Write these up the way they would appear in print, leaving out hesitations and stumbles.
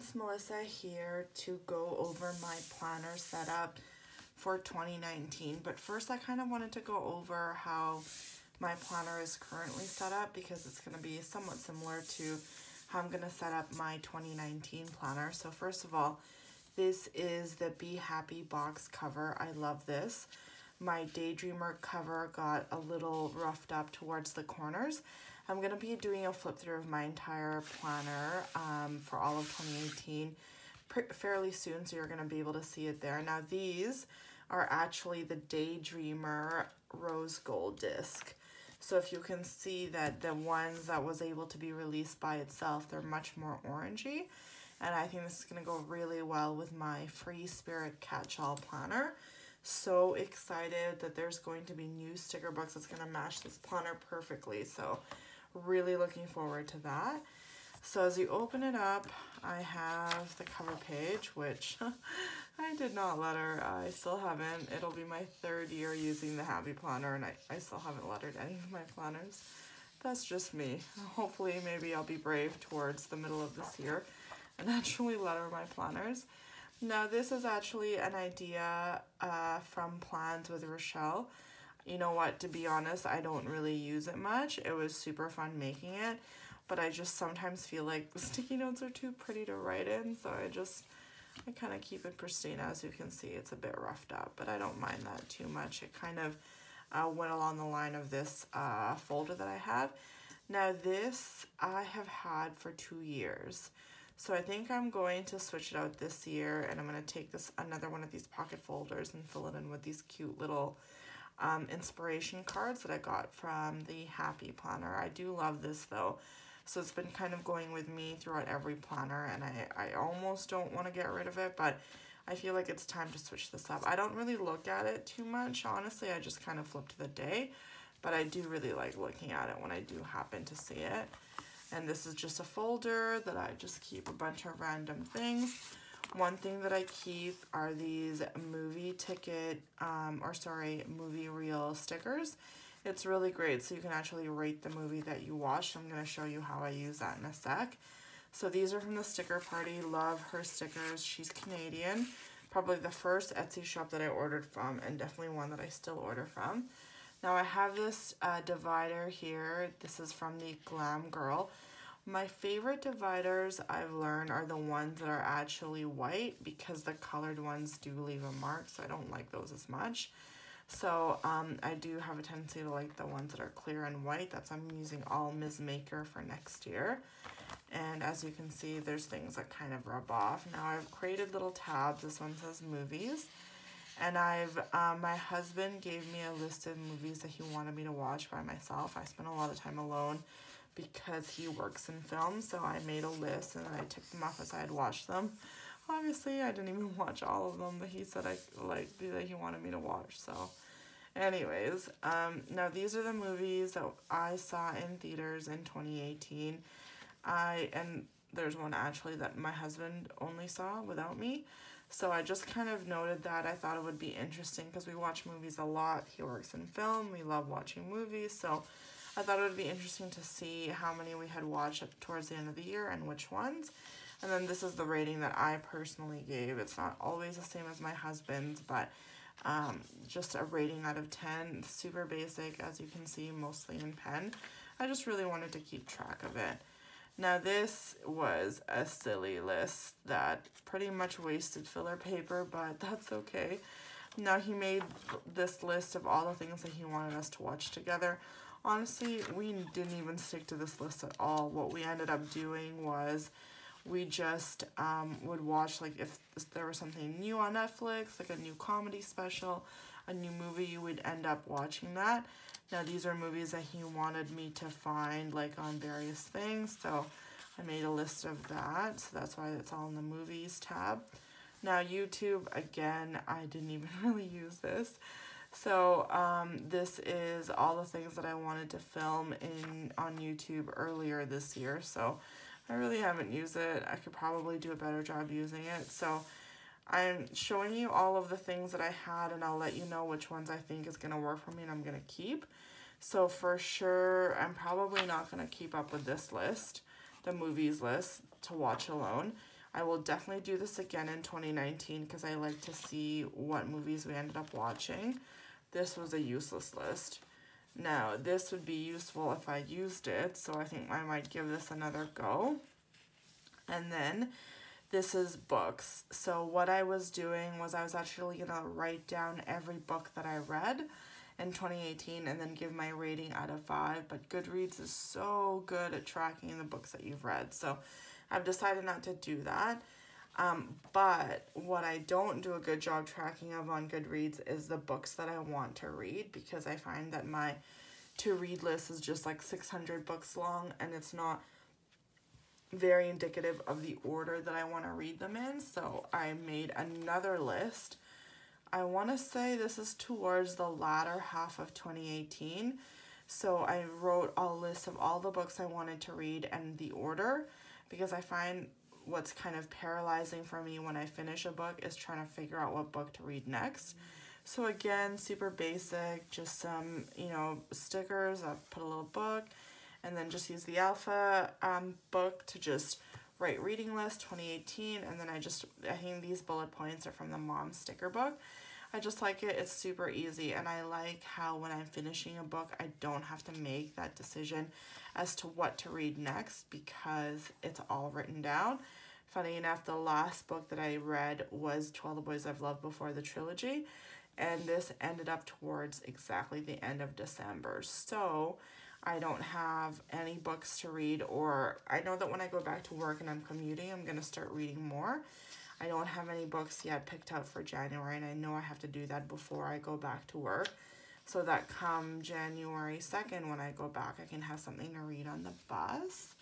it's Melissa here to go over my planner setup for 2019. But first I kind of wanted to go over how my planner is currently set up because it's going to be somewhat similar to how I'm going to set up my 2019 planner. So first of all, this is the Be Happy box cover. I love this. My Daydreamer cover got a little roughed up towards the corners. I'm going to be doing a flip through of my entire planner for all of 2018 fairly soon, so you're going to be able to see it there. Now these are actually the Daydreamer rose gold disc. So if you can see that the ones that was able to be released by itself, they're much more orangey. And I think this is going to go really well with my Free Spirit Catch-All planner. So excited that there's going to be new sticker books that's going to match this planner perfectly. So really looking forward to that. So as you open it up, I have the cover page, which I did not letter. I still haven't. It'll be my third year using the Happy Planner, and I still haven't lettered any of my planners. That's just me. Hopefully maybe I'll be brave towards the middle of this year and actually letter my planners. Now this is actually an idea from Plans with Rochelle. You know what, to be honest, I don't really use it much. It was super fun making it, but I just sometimes feel like the sticky notes are too pretty to write in, so I kind of keep it pristine. As you can see, it's a bit roughed up, but I don't mind that too much. It kind of went along the line of this folder that I have. Now this I have had for 2 years. So I think I'm going to switch it out this year, and I'm going to take another one of these pocket folders and fill it in with these cute little inspiration cards that I got from the Happy Planner. I do love this though. So it's been kind of going with me throughout every planner, and I almost don't want to get rid of it, but I feel like it's time to switch this up. I don't really look at it too much, honestly. I just kind of flip to the day, but I do really like looking at it when I do happen to see it. And this is just a folder that I just keep a bunch of random things. One thing that I keep are these movie ticket, movie reel stickers. It's really great, so you can actually rate the movie that you watched. I'm going to show you how I use that in a sec. So these are from the Sticker Party. Love her stickers. She's Canadian. Probably the first Etsy shop that I ordered from, and definitely one that I still order from. Now I have this divider here. This is from the Glam Girl. My favorite dividers I've learned are the ones that are actually white, because the colored ones do leave a mark, so I don't like those as much. So I do have a tendency to like the ones that are clear and white. That's I'm using all Ms. Maker for next year. And as you can see, there's things that kind of rub off. Now I've created little tabs. This one says movies. And my husband gave me a list of movies that he wanted me to watch by myself. I spend a lot of time alone because he works in film, so I made a list and I ticked them off as I had watched them. Obviously, I didn't even watch all of them, but he said that he wanted me to watch. So, anyways, now these are the movies that I saw in theaters in 2018. And there's one actually that my husband only saw without me. So I just kind of noted that. I thought it would be interesting because we watch movies a lot. He works in film. We love watching movies. So I thought it would be interesting to see how many we had watched towards the end of the year and which ones. And then this is the rating that I personally gave. It's not always the same as my husband's, but just a rating out of 10. Super basic, as you can see, mostly in pen. I just really wanted to keep track of it. Now this was a silly list that pretty much wasted filler paper, but that's okay. Now he made this list of all the things that he wanted us to watch together. Honestly, we didn't even stick to this list at all. What we ended up doing was we just would watch, like if there was something new on Netflix, like a new comedy special, a new movie, you would end up watching that. Now these are movies that he wanted me to find like on various things, so I made a list of that. So that's why it's all in the movies tab. Now YouTube, again, I didn't even really use this. So this is all the things that I wanted to film on YouTube earlier this year. So I really haven't used it. I could probably do a better job using it. So I'm showing you all of the things that I had, and I'll let you know which ones I think is going to work for me and I'm going to keep. So for sure, I'm probably not going to keep up with this list, the movies list, to watch alone. I will definitely do this again in 2019 because I like to see what movies we ended up watching. This was a useless list. Now, this would be useful if I used it, so I think I might give this another go. And then this is books. So what I was doing was I was actually going to write down every book that I read in 2018 and then give my rating out of 5. But Goodreads is so good at tracking the books that you've read. So I've decided not to do that. But what I don't do a good job tracking of on Goodreads is the books that I want to read, because I find that my to-read list is just like 600 books long and it's not very indicative of the order that I want to read them in. So I made another list. I want to say this is towards the latter half of 2018. So I wrote a list of all the books I wanted to read and the order, because I find what's kind of paralyzing for me when I finish a book is trying to figure out what book to read next. So again, super basic, just some, stickers. I'll put a little book and then just use the Alpha book to just write reading list 2018. And then I think these bullet points are from the Mom sticker book. I just like it. It's super easy. And I like how when I'm finishing a book, I don't have to make that decision as to what to read next because it's all written down. Funny enough, the last book that I read was To All the Boys I've Loved Before, the trilogy. And this ended up towards exactly the end of December. So I don't have any books to read, or I know that when I go back to work and I'm commuting, I'm going to start reading more. I don't have any books yet picked out for January, and I know I have to do that before I go back to work, so that come January 2nd when I go back, I can have something to read on the bus.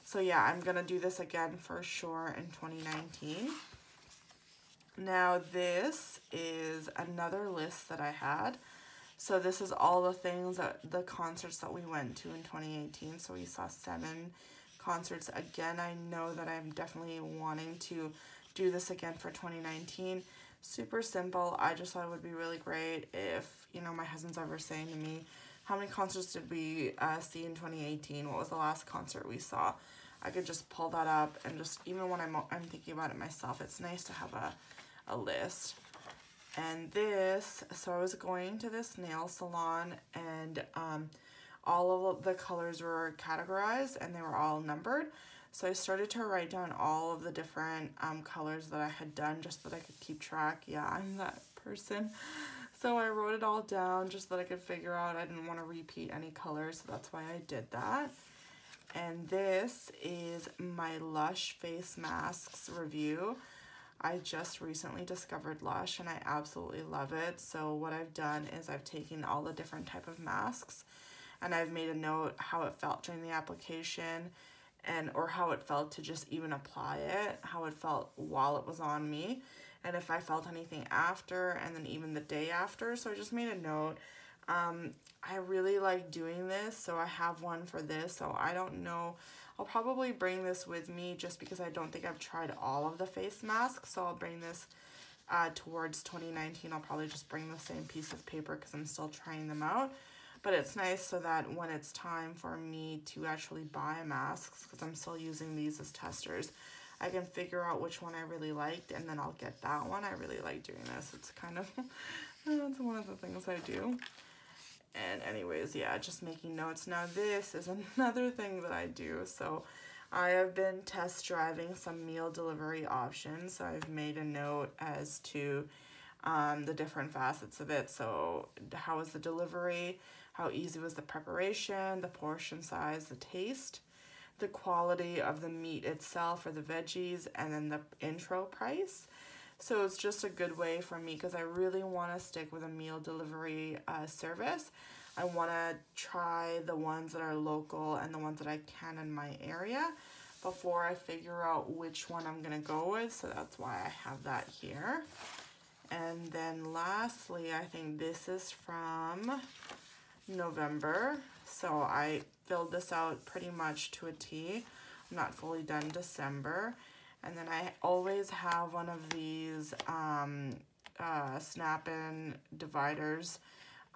So yeah, I'm going to do this again for sure in 2019. Now this is another list that I had. So this is all the things the concerts that we went to in 2018. So we saw 7 concerts. Again, I know that I'm definitely wanting to do this again for 2019. Super simple. I just thought it would be really great if, my husband's ever saying to me, how many concerts did we see in 2018? What was the last concert we saw? I could just pull that up and just, even when I'm thinking about it myself, it's nice to have a list. And this, so I was going to this nail salon and all of the colors were categorized and they were all numbered. So I started to write down all of the different colors that I had done just so that I could keep track. Yeah, I'm that person. So I wrote it all down just so that I could figure out. I didn't want to repeat any colors, so that's why I did that. And this is my Lush face masks review. I just recently discovered Lush and I absolutely love it. So what I've done is I've taken all the different type of masks and I've made a note how it felt during the application or how it felt to just even apply it, how it felt while it was on me, and if I felt anything after, and then even the day after. So I just made a note. I really like doing this, so I have one for this. So I don't know, I'll probably bring this with me just because I don't think I've tried all of the face masks. So I'll bring this towards 2019. I'll probably just bring the same piece of paper because I'm still trying them out. But it's nice so that when it's time for me to actually buy masks, because I'm still using these as testers, I can figure out which one I really liked and then I'll get that one. I really like doing this. It's kind of, it's one of the things I do. And anyways, yeah, just making notes. Now this is another thing that I do. So I have been test driving some meal delivery options. So I've made a note as to the different facets of it. So how was the delivery? How easy was the preparation, the portion size, the taste, the quality of the meat itself or the veggies, and then the intro price. So it's just a good way for me because I really want to stick with a meal delivery service. I want to try the ones that are local and the ones that I can in my area before I figure out which one I'm going to go with. So that's why I have that here. And then lastly, I think this is from November. So I filled this out pretty much to a T. I'm not fully done December. And then I always have one of these snap-in dividers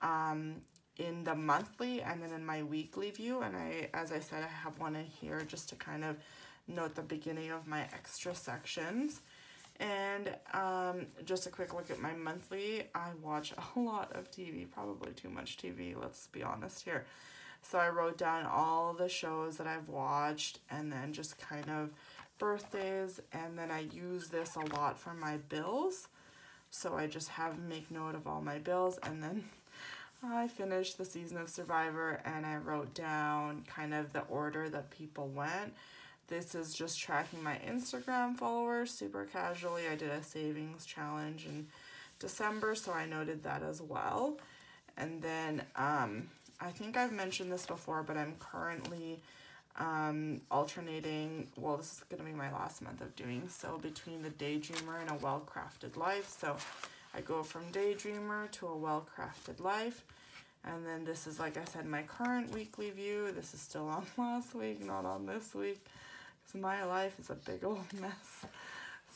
in the monthly and then in my weekly view. And as I said, I have one in here just to kind of note the beginning of my extra sections. And just a quick look at my monthly. I watch a lot of TV, probably too much TV, let's be honest here. So I wrote down all the shows that I've watched, and then just kind of birthdays, and then I use this a lot for my bills. So I just have make note of all my bills, and then I finished the season of Survivor, and I wrote down kind of the order that people went. This is just tracking my Instagram followers super casually. I did a savings challenge in December, so I noted that as well. And then I think I've mentioned this before, but I'm currently alternating, well, this is going to be my last month of doing so, between the Daydreamer and a Well-Crafted Life. So I go from Daydreamer to a Well-Crafted Life. And then this is, like I said, my current weekly view. This is still on last week, not on this week, because my life is a big old mess.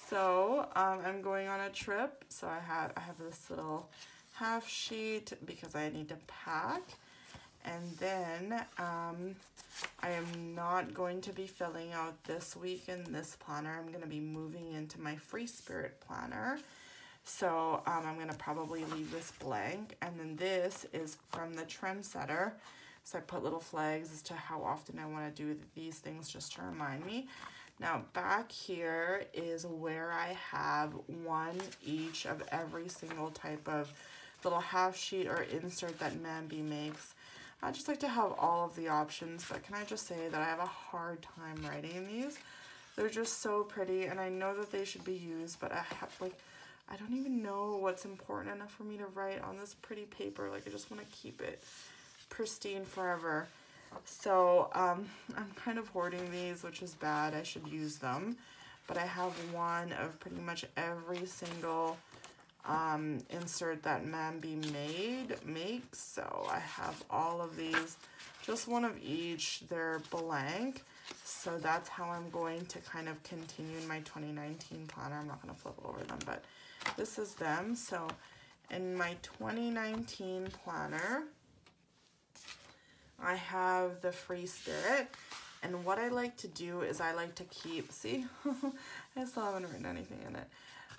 So I'm going on a trip. So I have this little half sheet because I need to pack. And then I am not going to be filling out this week in this planner. I'm going to be moving into my Free Spirit planner. So I'm going to probably leave this blank. And then this is from the Trendsetter. So I put little flags as to how often I want to do these things just to remind me. Now back here is where I have one each of every single type of little half sheet or insert that Mambi makes. I just like to have all of the options, but can I just say that I have a hard time writing these. They're just so pretty, and I know that they should be used, but I don't even know what's important enough for me to write on this pretty paper. Like, I just want to keep it pristine forever. So I'm kind of hoarding these, which is bad. I should use them. But I have one of pretty much every single insert that Mambi makes. So I have all of these, just one of each. They're blank. So that's how I'm going to kind of continue in my 2019 planner. I'm not going to flip over them, but this is them. So in my 2019 planner, I have the Free Spirit. And what I like to do is I like to keep, see, I still haven't written anything in it.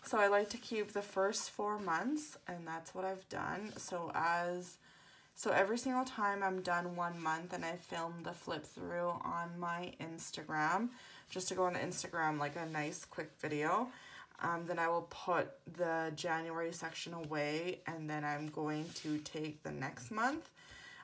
So I like to keep the first 4 months, and that's what I've done. So every single time I'm done 1 month and I film the flip through on my Instagram, just to go on Instagram, like a nice quick video, then I will put the January section away, and then I'm going to take the next month.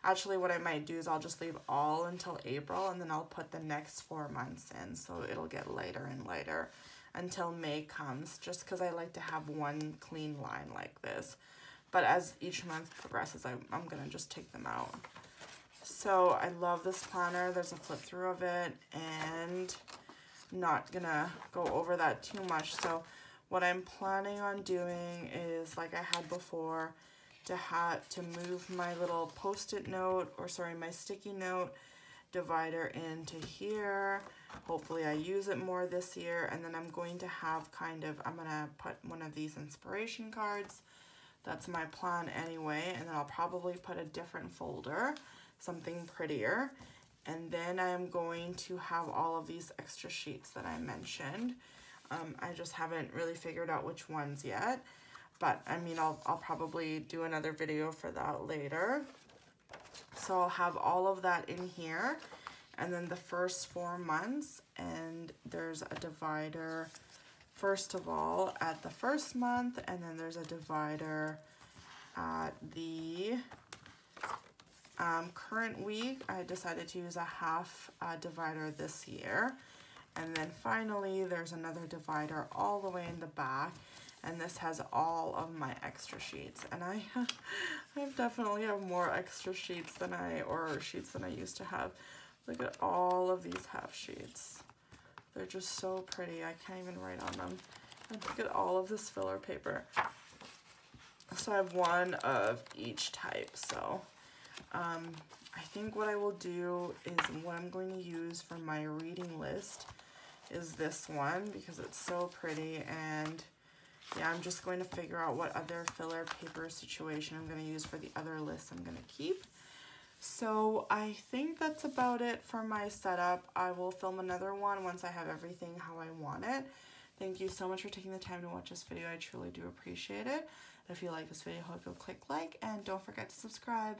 Actually, what I might do is I'll just leave all until April, and then I'll put the next 4 months in, so it'll get lighter and lighter until May comes, just because I like to have one clean line like this. But as each month progresses, I'm going to just take them out. So I love this planner. There's a flip through of it, and I'm not going to go over that too much. So what I'm planning on doing is, like I had before, to move my little post-it note, or sorry, my sticky note divider into here. Hopefully I use it more this year. And then I'm going to have I'm going to put one of these inspiration cards. That's my plan anyway. And then I'll probably put a different folder, something prettier. And then I'm going to have all of these extra sheets that I mentioned. I just haven't really figured out which ones yet. But I mean, I'll probably do another video for that later. So I'll have all of that in here. And then the first 4 months, and there's a divider, first of all, at the first month, and then there's a divider at the current week. I decided to use a half divider this year. And then finally, there's another divider all the way in the back. And this has all of my extra sheets. And I definitely have more extra sheets than sheets than I used to have. Look at all of these half sheets. They're just so pretty. I can't even write on them. And look at all of this filler paper. So I have one of each type. So I think what I will do is what I'm going to use for my reading list is this one, because it's so pretty. And yeah, I'm just going to figure out what other filler paper situation I'm going to use for the other lists I'm going to keep. So I think that's about it for my setup. I will film another one once I have everything how I want it. Thank you so much for taking the time to watch this video. I truly do appreciate it. If you like this video, I hope you'll click like and don't forget to subscribe.